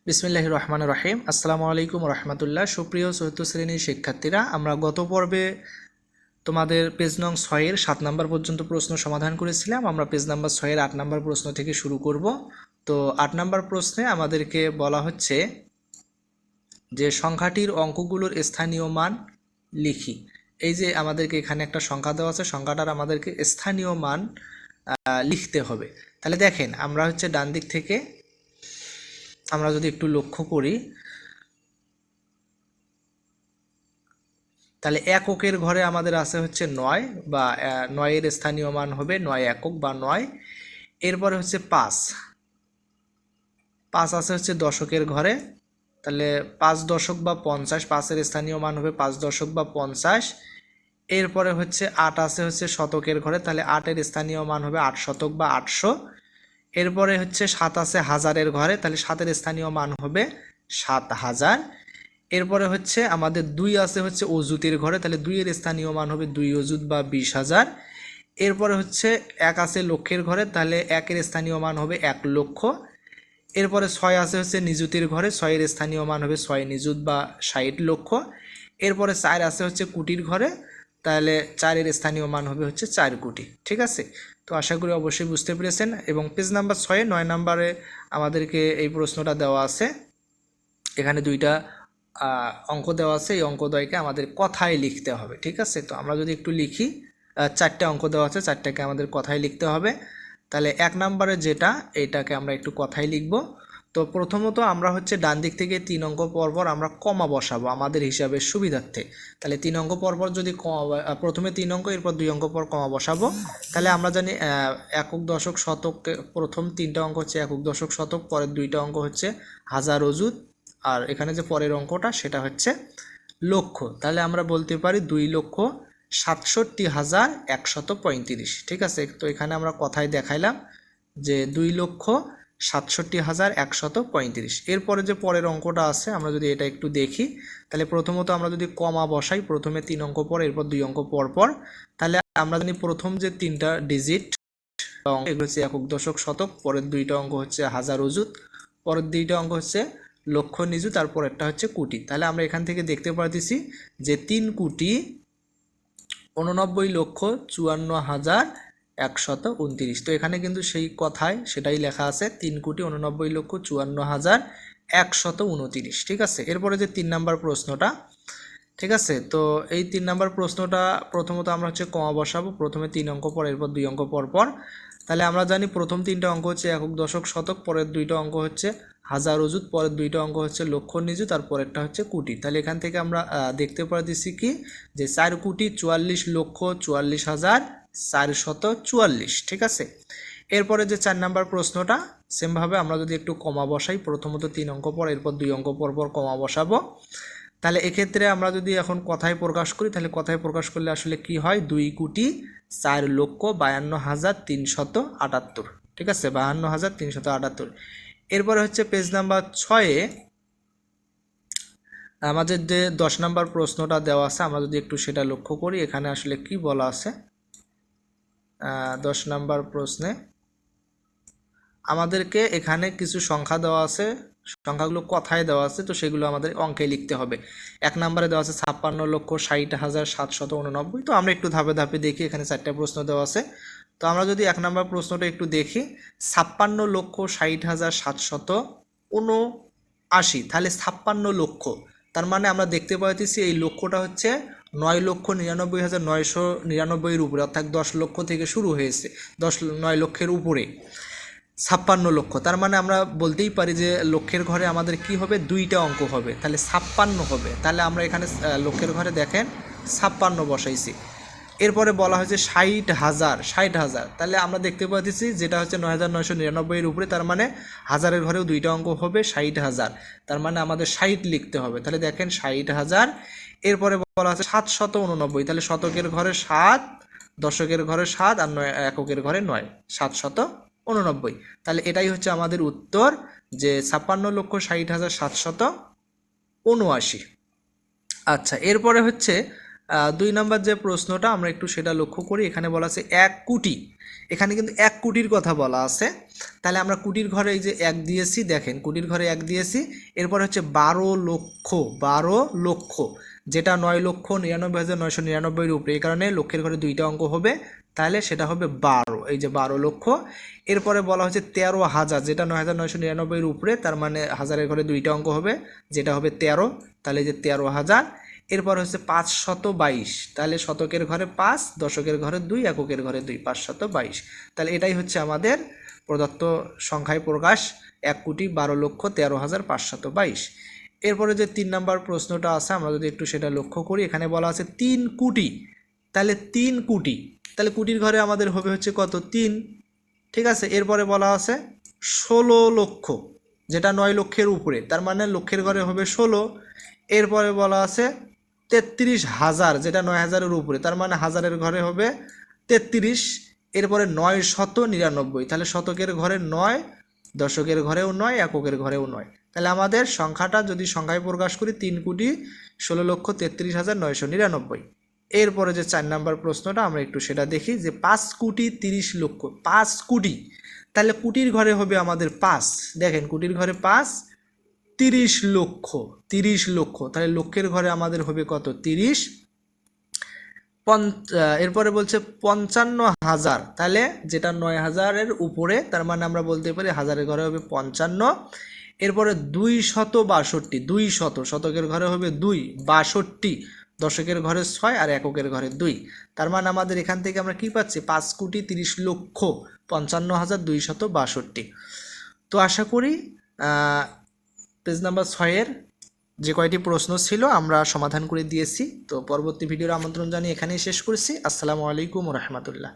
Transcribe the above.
বিসমিল্লাহির রহমানির রহিম। আসসালামু আলাইকুম রহমতুল্লাহ। সুপ্রিয় চতুর্থ শ্রেণীর শিক্ষার্থীরা, আমরা গত পর্বে তোমাদের পেজ নং 6-এর 7 নম্বর পর্যন্ত প্রশ্ন সমাধান করেছিলাম। আমরা পেজ নাম্বার 6-এর 8 নম্বর প্রশ্ন থেকে শুরু করব। তো 8 নম্বর প্রশ্নে আমাদেরকে বলা হচ্ছে যে সংখ্যাটির অঙ্কগুলোর স্থানীয় মান লিখি। এই যে আমাদেরকে এখানে একটা সংখ্যা দেওয়া আছে, সংখ্যাটার আমাদেরকে স্থানীয় মান লিখতে হবে। তাহলে দেখেন, আমরা হচ্ছে ডান দিক থেকে আমরা যদি একটু লক্ষ্য করি, তাহলে এককের ঘরে আমাদের আছে হচ্ছে 9 বা 9-এর স্থানীয় মান হবে 9 একক বা 9। এরপরে হচ্ছে 5 আছে হচ্ছে দশকের ঘরে, তাহলে 5 দশক বা 50, 5-এর স্থানীয় মান হবে 5 দশক বা 50। এরপরে হচ্ছে 8 আছে হচ্ছে শতকের ঘরে, তাহলে 8-এর স্থানীয় মান হবে 8 শতক বা 800। এরপরে হচ্ছে 7 আছে হাজারের ঘরে, তাহলে 7-এর স্থানীয় মান হবে 7000। এরপরে হচ্ছে আমাদের 2 আছে হচ্ছে অযুতের ঘরে, তাহলে 2-এর স্থানীয় মান হবে 2 অযুত বা 20,000। এরপরে হচ্ছে 1 আছে লক্ষের ঘরে, তাহলে 1-এর স্থানীয় মান হবে 1 লক্ষ। এরপরে 6 আছে হচ্ছে নিযুতের ঘরে, 6-এর স্থানীয় মান হবে 6 নিযুত বা 60 লক্ষ। এরপরে 4 আছে হচ্ছে কোটির ঘরে, তাহলে 4-এর স্থানীয় মান হবে হচ্ছে 4 কোটি। ঠিক আছে, তো আশা করি অবশ্যই বুঝতে পেরেছেন। এবং পেজ নাম্বার 6-এ 9 নম্বরে আমাদেরকে এই প্রশ্নটা দেওয়া আছে। এখানে দুইটা অঙ্ক দেওয়া আছে, এই অঙ্কদ্বয়কে আমাদের কথায় লিখতে হবে। ঠিক আছে, তো আমরা যদি একটু লিখি, 4টে অঙ্ক দেওয়া আছে, 4টাকে আমাদের কথায় লিখতে হবে। তাহলে 1 নম্বরে যেটা, এইটাকে আমরা একটু কথায় লিখব। তো প্রথমত আমরা হচ্ছে ডান দিক থেকে 3 অঙ্ক পরপর আমরা কমা বসাবো আমাদের হিসাবের সুবিধার্থে। তাহলে 3 অঙ্ক পরপর যদি প্রথমে 3 অঙ্ক, এরপর 2 অঙ্ক পর কমা বসাবো। তাহলে আমরা জানি একক দশক শতক, প্রথম 3টা অঙ্ক হচ্ছে একক দশক শতক, পরের 2টা অঙ্ক হচ্ছে হাজার অযুত, আর এখানে যে পরের অঙ্কটা সেটা হচ্ছে লক্ষ। তাহলে আমরা বলতে পারি 2,67,135। ঠিক আছে, তো এখানে আমরা কথায় দেখাইলাম যে 2,67,135। এরপরে যে পরের অঙ্কটা আছে, আমরা যদি এটা একটু দেখি, তাহলে প্রথমত আমরা যদি কমা বসাই, প্রথমে 3 অঙ্ক পর, এরপর 2 অঙ্ক পর পর, তাহলে আমরা জানি প্রথম যে 3টা ডিজিট এগুলো হচ্ছে একক দশক শতক, পরের 2টা অঙ্ক হচ্ছে হাজার অযুত, পরের 2টা অঙ্ক হচ্ছে লক্ষ নিযুত, তারপর একটা হচ্ছে কোটি। তাহলে আমরা এখান থেকে দেখতে পাচ্ছি যে 3,89,54,129। তো এখানে কিন্তু সেই কথায় সেটাই লেখা আছে, 3,89,54,129। ঠিক আছে, এরপরে যে 3 নাম্বার প্রশ্নটা, ঠিক আছে, তো এই 3 নাম্বার প্রশ্নটা প্রথমত আমরা হচ্ছে কমা বসাবো, প্রথমে 3 অঙ্ক পর, এরপর 2 অঙ্ক পর পর। তাহলে আমরা জানি প্রথম 3টা অঙ্ক হচ্ছে একক দশক শতক, পরের 2টা অঙ্ক হচ্ছে হাজার অযুত, পরের 2টা অঙ্ক হচ্ছে লক্ষ নিযুত, আর পরেরটা হচ্ছে কোটি। তাহলে এখান থেকে আমরা দেখতে পাচ্ছি কি, যে 4,44,44,444। ঠিক আছে, এরপরে যে 4 নাম্বার প্রশ্নটা সেমভাবে আমরা যদি একটু কমা বসাই, প্রথমত 3 অঙ্ক পর, এরপর 2 অঙ্ক পর পর কমা বসাবো। তাহলে এক্ষেত্রে আমরা যদি এখন কথায় প্রকাশ করি, তাহলে কথায় প্রকাশ করলে আসলে কি হয়, 2,04,52,378। ঠিক আছে, 52,378। এরপরে হচ্ছে পেজ নাম্বার 6-এ আমাদের যে 10 নাম্বার প্রশ্নটা দেওয়া আছে, আমরা যদি একটু সেটা লক্ষ্য করি, এখানে আসলে কি বলা আছে। 10 নাম্বার প্রশ্নে আমাদেরকে এখানে কিছু সংখ্যা দেওয়া আছে, সংখ্যাগুলো কথায় দেওয়া আছে, তো সেগুলো আমাদের অঙ্কে লিখতে হবে। 1 নম্বরে দেওয়া আছে 56,60,789। তো আমরা একটু ধাপে ধাপে দেখি, এখানে 4টা প্রশ্ন দেওয়া আছে। তো আমরা যদি 1 নম্বর প্রশ্নটা একটু দেখি, 56,60,789, তাহলে 56 লক্ষ, তার মানে আমরা দেখতে পাচ্ছি এই লক্ষটা হচ্ছে 9,99,999 উপরে, অর্থাৎ 10 লক্ষ থেকে শুরু হয়েছে, 9 লক্ষের উপরে 56 লক্ষ। তার মানে আমরা বলতেই পারি যে লক্ষের ঘরে আমাদের কি হবে, 2টা অঙ্ক হবে, তাহলে 56 হবে। তাহলে আমরা এখানে লক্ষের ঘরে দেখেন 56 বসাইছি। এরপরে বলা হয়েছে 60,000, তাহলে আমরা দেখতে পাচ্ছি যেটা হচ্ছে 9,999-এর উপরে, তার মানে হাজারের ঘরেও 2টা অঙ্ক হবে 60,000, তার মানে আমাদের 60 লিখতে হবে। তাহলে দেখেন 60,000। এরপরে বলা আছে 789, তাহলে শতকের ঘরে 7, দশকের ঘরে 7, আর এককের ঘরে 9, 789। তাহলে এটাই হচ্ছে আমাদের উত্তর, যে 56,60,779। আচ্ছা, এরপরে হচ্ছে 2 নম্বর যে প্রশ্নটা আমরা একটু সেটা লক্ষ্য করি। এখানে বলা আছে 1 কোটি, এখানে কিন্তু 1 কোটির কথা বলা আছে। তাহলে আমরা কোটির ঘরে এই যে 1 দিয়েছি, দেখেন কোটির ঘরে 1 দিয়েছি, এরপর হচ্ছে 12 লক্ষ, 12 লক্ষ যেটা 9,99,999 উপরে, এই কারণে লক্ষের ঘরে 2টা অঙ্ক হবে, তাহলে সেটা হবে 12, এই যে 12 লক্ষ। এরপরে বলা হচ্ছে 13,000, যেটা 9,999 উপরে, তার মানে হাজারের ঘরে 2টা অঙ্ক হবে, যেটা হবে 13, তাহলে এই যে 13,000। এরপর হচ্ছে 522, তাহলে শতকের ঘরে 5, দশকের ঘরে 2, এককের ঘরে 2, 522। তাহলে এটাই হচ্ছে আমাদের প্রদত্ত সংখ্যায় প্রকাশ 1,12,13,522। এরপরে যে 3 নম্বর প্রশ্নটা আছে, আমরা যদি একটু সেটা লক্ষ্য করি, এখানে বলা আছে 3 কোটি, তাহলে 3 কোটি, তাহলে কোটির ঘরে আমাদের হবে হচ্ছে কত, 3, ঠিক আছে। এরপরে বলা আছে 16 লক্ষ, যেটা 9 লক্ষের উপরে, তার মানে লক্ষের ঘরে হবে 16। এরপরে বলা আছে 33,000, যেটা 9,000-এর উপরে, তার মানে হাজারের ঘরে হবে 33। এরপরে 999, তাহলে শতকের ঘরে 9, দশকের ঘরেও 9, এককের ঘরেও 9। তাহলে আমাদের সংখ্যাটা যদি সংখ্যায় প্রকাশ করি 3,16,33,999। এরপরে যে 4 নম্বর প্রশ্নটা আমরা একটু সেটা দেখি, যে 5,30,00,000, 5 কোটি, তাহলে কোটির ঘরে হবে আমাদের 5, দেখেন কোটির ঘরে 5, 30 লক্ষ, 30 লক্ষ, তাহলে লক্ষের ঘরে আমাদের হবে কত, 30। এরপরে বলছে 55,000, তাহলে যেটা 9,000-এর উপরে, তার মানে আমরা বলতে পারি হাজারের ঘরে হবে 55। এরপরে 262, 200, শতকের ঘরে হবে 2, 62, দশকের ঘরে 6 আর এককের ঘরে 2, তার মানে আমাদের এখান থেকে আমরা কি পাচ্ছি, 5,30,55,262। তো আশা করি পেজ নাম্বার 6-এর যে কয়টি প্রশ্ন ছিল আমরা সমাধান করে দিয়েছি। তো পরবর্তী ভিডিওর আমন্ত্রণ জানিয়ে এখানেই শেষ করছি। আসসালামু আলাইকুম ওয়া রাহমাতুল্লাহ।